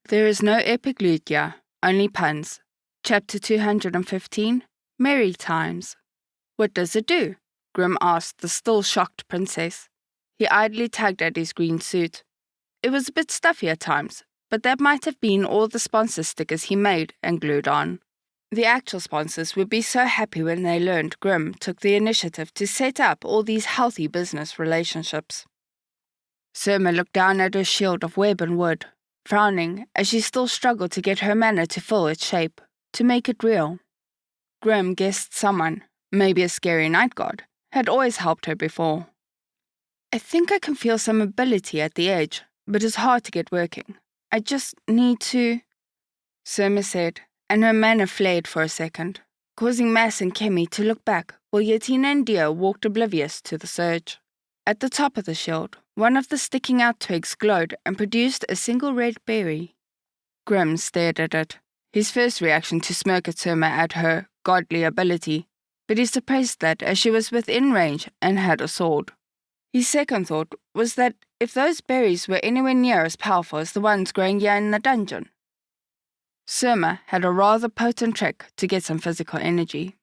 There is no epic loot here, only puns. Chapter 215, Merry Times. What does it do? Grim asked the still shocked princess. He idly tugged at his green suit. It was a bit stuffy at times, but that might have been all the sponsor stickers he made and glued on. The actual sponsors would be so happy when they learned Grim took the initiative to set up all these healthy business relationships. Surma looked down at her shield of web and wood, frowning as she still struggled to get her manner to fill its shape, to make it real. Grim guessed someone, maybe a scary night god, had always helped her before. I think I can feel some ability at the edge, but it's hard to get working. I just need to, Surma said, and her manner flared for a second, causing Mass and Kemi to look back while Yatina and Dia walked oblivious to the surge. At the top of the shield, one of the sticking out twigs glowed and produced a single red berry. Grim stared at it, his first reaction to smirk at Surma at her godly ability, but he suppressed that as she was within range and had a sword. His second thought was that if those berries were anywhere near as powerful as the ones growing here in the dungeon, Surma had a rather potent trick to get some physical energy.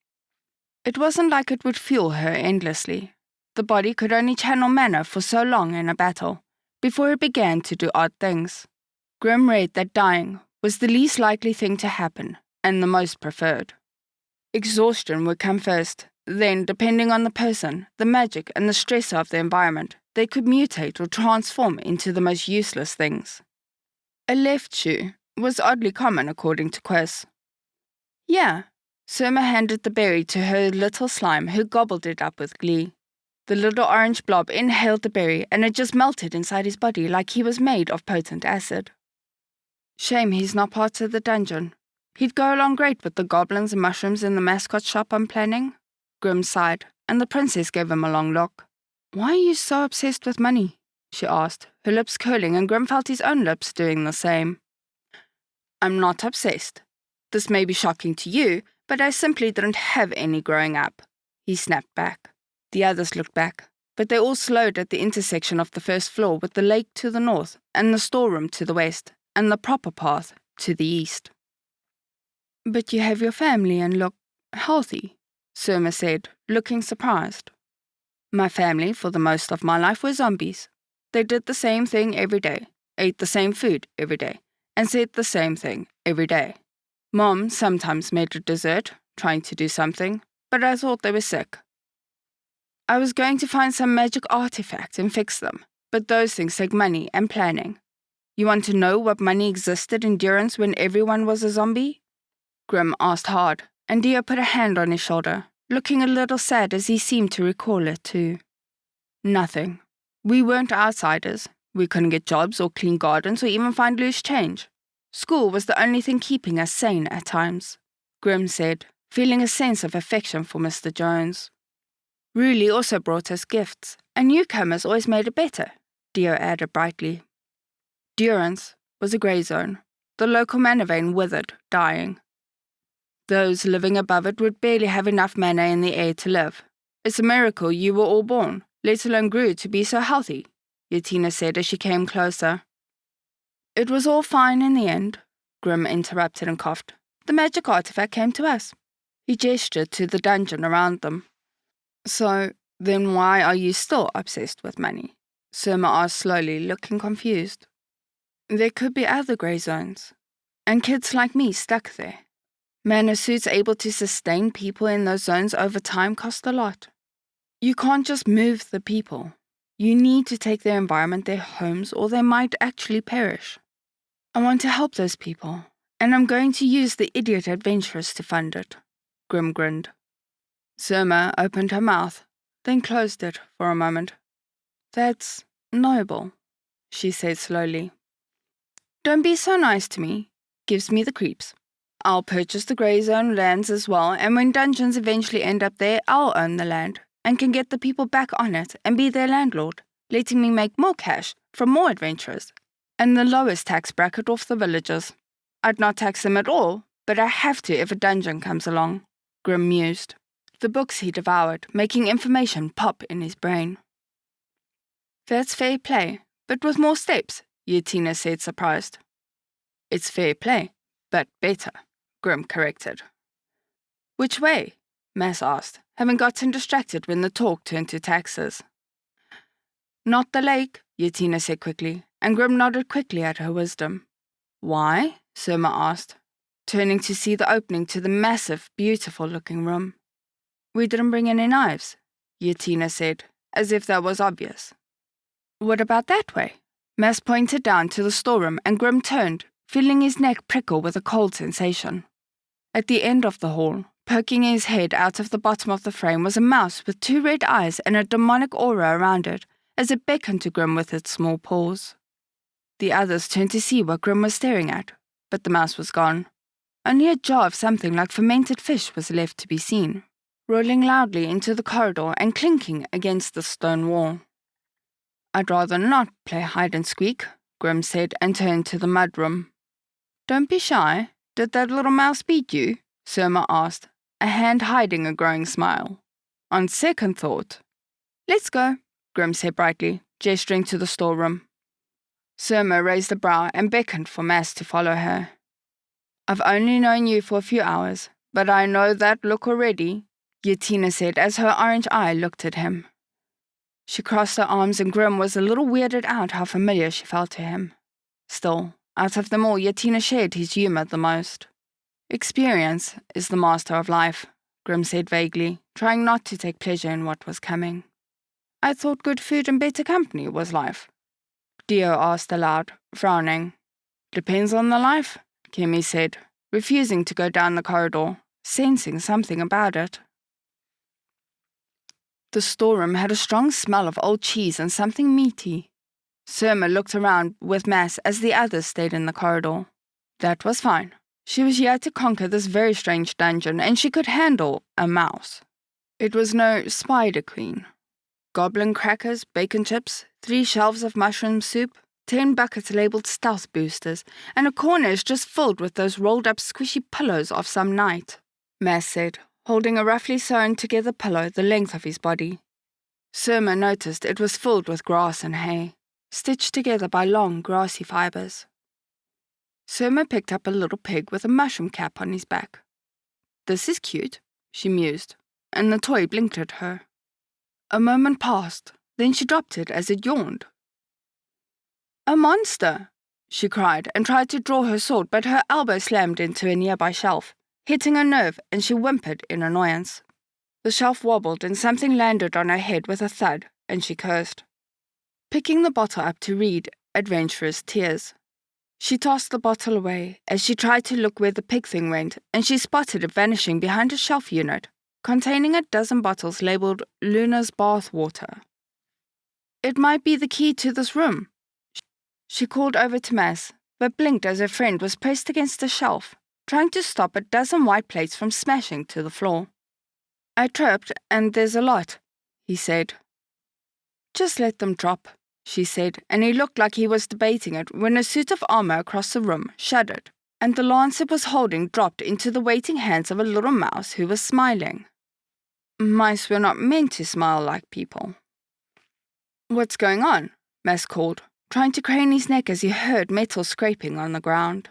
It wasn't like it would fuel her endlessly. The body could only channel mana for so long in a battle, before it began to do odd things. Grim read that dying was the least likely thing to happen, and the most preferred. Exhaustion would come first, then, depending on the person, the magic, and the stress of the environment, they could mutate or transform into the most useless things. A left shoe was oddly common according to Quiz. Yeah, Surma handed the berry to her little slime, who gobbled it up with glee. The little orange blob inhaled the berry and it just melted inside his body like he was made of potent acid. Shame he's not part of the dungeon. He'd go along great with the goblins and mushrooms in the mascot shop I'm planning. Grim sighed, and the princess gave him a long look. Why are you so obsessed with money? She asked, her lips curling, and Grim felt his own lips doing the same. I'm not obsessed. This may be shocking to you, but I simply didn't have any growing up, he snapped back. The others looked back, but they all slowed at the intersection of the first floor with the lake to the north, and the storeroom to the west, and the proper path to the east. But you have your family and look healthy, Surma said, looking surprised. My family, for the most of my life, were zombies. They did the same thing every day, ate the same food every day, and said the same thing every day. Mom sometimes made a dessert, trying to do something, but I thought they were sick. I was going to find some magic artifact and fix them, but those things take money and planning. You want to know what money existed in Durance when everyone was a zombie? Grim asked hard, and Dio put a hand on his shoulder, looking a little sad as he seemed to recall it too. Nothing. We weren't outsiders. We couldn't get jobs or clean gardens or even find loose change. School was the only thing keeping us sane at times, Grim said, feeling a sense of affection for Mr. Jones. Ruli also brought us gifts, and newcomers always made it better, Dio added brightly. Durance was a grey zone, the local mana vein withered, dying. Those living above it would barely have enough mana in the air to live. It's a miracle you were all born, let alone grew to be so healthy, Yatina said as she came closer. It was all fine in the end, Grim interrupted and coughed. The magic artifact came to us. He gestured to the dungeon around them. So, then why are you still obsessed with money? Surma asked slowly, looking confused. There could be other grey zones, and kids like me stuck there. Mana suits able to sustain people in those zones over time cost a lot. You can't just move the people. You need to take their environment, their homes, or they might actually perish. I want to help those people, and I'm going to use the idiot adventurers to fund it. Grim grinned. Surma opened her mouth, then closed it for a moment. That's noble, she said slowly. Don't be so nice to me. Gives me the creeps. I'll purchase the grey zone lands as well, and when dungeons eventually end up there, I'll own the land, and can get the people back on it and be their landlord, letting me make more cash from more adventurers, and the lowest tax bracket off the villagers. I'd not tax them at all, but I have to if a dungeon comes along, Grim mused. The books he devoured, making information pop in his brain. That's fair play, but with more steps, Yatina said, surprised. It's fair play, but better, Grim corrected. Which way? Mass asked, having gotten distracted when the talk turned to taxes. Not the lake, Yatina said quickly, and Grim nodded quickly at her wisdom. Why? Surma asked, turning to see the opening to the massive, beautiful-looking room. We didn't bring any knives, Yatina said, as if that was obvious. What about that way? Mass pointed down to the storeroom, and Grim turned, feeling his neck prickle with a cold sensation. At the end of the hall, poking his head out of the bottom of the frame, was a mouse with 2 red eyes and a demonic aura around it, as it beckoned to Grim with its small paws. The others turned to see what Grim was staring at, but the mouse was gone. Only a jar of something like fermented fish was left to be seen, rolling loudly into the corridor and clinking against the stone wall. I'd rather not play hide-and-squeak, Grim said, and turned to the mudroom. Don't be shy. Did that little mouse beat you? Surma asked, a hand hiding a growing smile. On second thought. Let's go, Grim said brightly, gesturing to the storeroom. Surma raised a brow and beckoned for Mass to follow her. I've only known you for a few hours, but I know that look already, Yatina said as her orange eye looked at him. She crossed her arms and Grim was a little weirded out how familiar she felt to him. Still, out of them all, Yatina shared his humour the most. Experience is the master of life, Grim said vaguely, trying not to take pleasure in what was coming. I thought good food and better company was life. Dio asked aloud, frowning. Depends on the life, Kemi said, refusing to go down the corridor, sensing something about it. The storeroom had a strong smell of old cheese and something meaty. Surma looked around with Mass as the others stayed in the corridor. That was fine. She was here to conquer this very strange dungeon, and she could handle a mouse. It was no spider queen. Goblin crackers, bacon chips, 3 shelves of mushroom soup, 10 buckets labelled stealth boosters, and a corner is just filled with those rolled-up squishy pillows of some night, Mass said, holding a roughly sewn-together pillow the length of his body. Surma noticed it was filled with grass and hay, stitched together by long, grassy fibres. Surma picked up a little pig with a mushroom cap on his back. This is cute, she mused, and the toy blinked at her. A moment passed, then she dropped it as it yawned. A monster, she cried, and tried to draw her sword, but her elbow slammed into a nearby shelf, hitting a nerve, and she whimpered in annoyance. The shelf wobbled, and something landed on her head with a thud, and she cursed. Picking the bottle up to read Adventurous Tears, she tossed the bottle away as she tried to look where the pig thing went, and she spotted it vanishing behind a shelf unit, containing a dozen bottles labelled Luna's Bath Water. It might be the key to this room. She called over to Mass, but blinked as her friend was pressed against the shelf, trying to stop a dozen white plates from smashing to the floor. I tripped, and there's a lot, he said. Just let them drop, she said, and he looked like he was debating it when a suit of armour across the room shuddered, and the lance it was holding dropped into the waiting hands of a little mouse who was smiling. Mice were not meant to smile like people. What's going on? Mass called, trying to crane his neck as he heard metal scraping on the ground.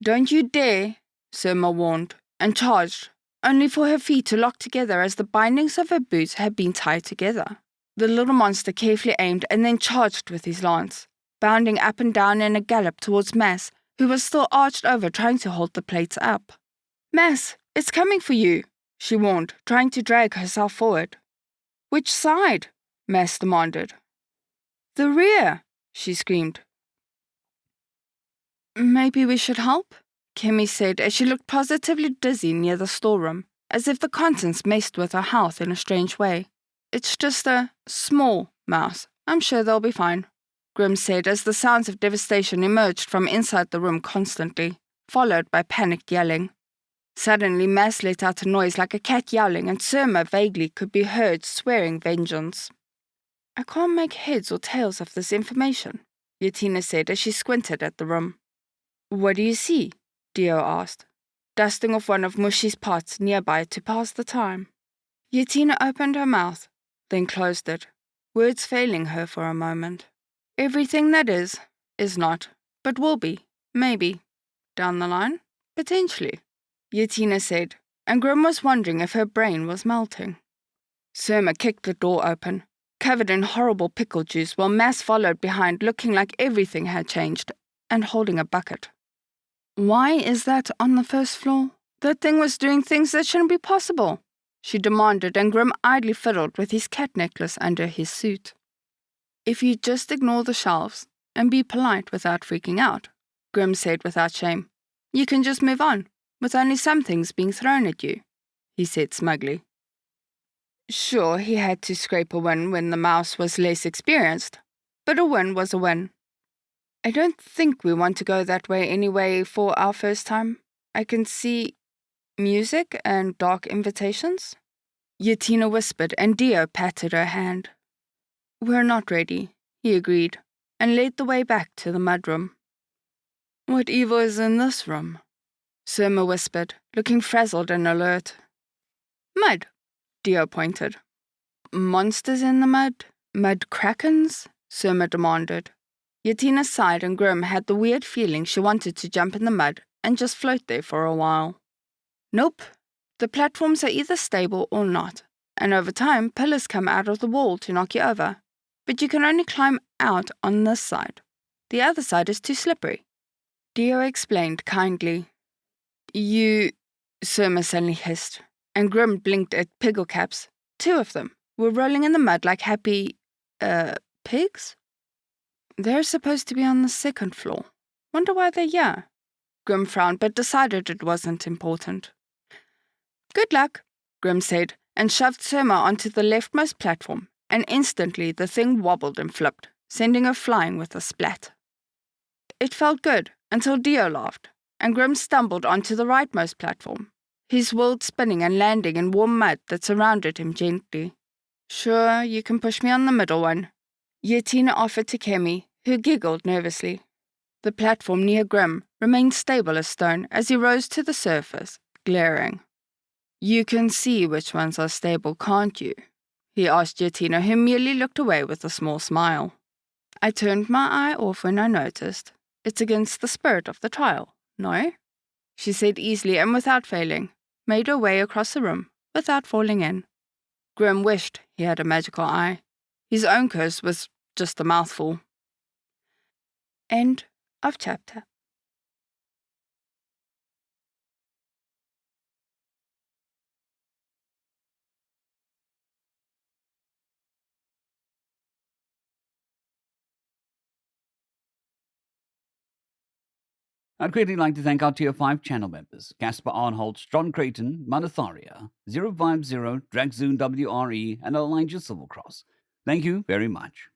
Don't you dare, Surma warned, and charged, only for her feet to lock together as the bindings of her boots had been tied together. The little monster carefully aimed and then charged with his lance, bounding up and down in a gallop towards Mass, who was still arched over trying to hold the plates up. Mass, it's coming for you, she warned, trying to drag herself forward. Which side? Mass demanded. The rear, she screamed. Maybe we should help? Kemi said as she looked positively dizzy near the storeroom, as if the contents messed with her health in a strange way. It's just a small mouse. I'm sure they'll be fine, Grim said as the sounds of devastation emerged from inside the room constantly, followed by panicked yelling. Suddenly, Mass let out a noise like a cat yowling, and Surma vaguely could be heard swearing vengeance. I can't make heads or tails of this information, Yatina said as she squinted at the room. What do you see? Dio asked, dusting off one of Mushi's pots nearby to pass the time. Yatina opened her mouth, then closed it, words failing her for a moment. Everything that is not, but will be, maybe. Down the line? Potentially, Yatina said, and Grim was wondering if her brain was melting. Surma kicked the door open, covered in horrible pickle juice, while Mass followed behind, looking like everything had changed, and holding a bucket. Why is that on the first floor? That thing was doing things that shouldn't be possible, she demanded, and Grim idly fiddled with his cat necklace under his suit. If you just ignore the shelves and be polite without freaking out, Grim said without shame, you can just move on, with only some things being thrown at you, he said smugly. Sure, he had to scrape a win when the mouse was less experienced, but a win was a win. I don't think we want to go that way anyway for our first time. I can see music and dark invitations, Yatina whispered, and Dio patted her hand. We're not ready, he agreed, and led the way back to the mudroom. What evil is in this room? Surma whispered, looking frazzled and alert. Mud, Dio pointed. Monsters in the mud? Mud krakens? Surma demanded. Yatina sighed, and Grim had the weird feeling she wanted to jump in the mud and just float there for a while. Nope. The platforms are either stable or not, and over time pillars come out of the wall to knock you over. But you can only climb out on this side. The other side is too slippery. Dio explained kindly. You, Surma suddenly hissed, and Grim blinked at Pigglecaps. 2 of them were rolling in the mud like happy, pigs? They're supposed to be on the 2nd floor. Wonder why they're here. Grim frowned, but decided it wasn't important. Good luck, Grim said, and shoved Surma onto the leftmost platform, and instantly the thing wobbled and flipped, sending her flying with a splat. It felt good, until Dio laughed, and Grim stumbled onto the rightmost platform, his world spinning and landing in warm mud that surrounded him gently. Sure, you can push me on the middle one, Yatina offered to Kemi, who giggled nervously. The platform near Grim remained stable as stone as he rose to the surface, glaring. You can see which ones are stable, can't you? He asked Yatina, who merely looked away with a small smile. I turned my eye off when I noticed. It's against the spirit of the trial, no? She said easily and without failing, made her way across the room without falling in. Grim wished he had a magical eye. His own curse was just a mouthful. End of chapter. I'd greatly like to thank our Tier 5 channel members, Caspar Arnholt, John Creighton, Manatharia, 050, Dragzoon WRE, and Elijah Silvercross. Thank you very much.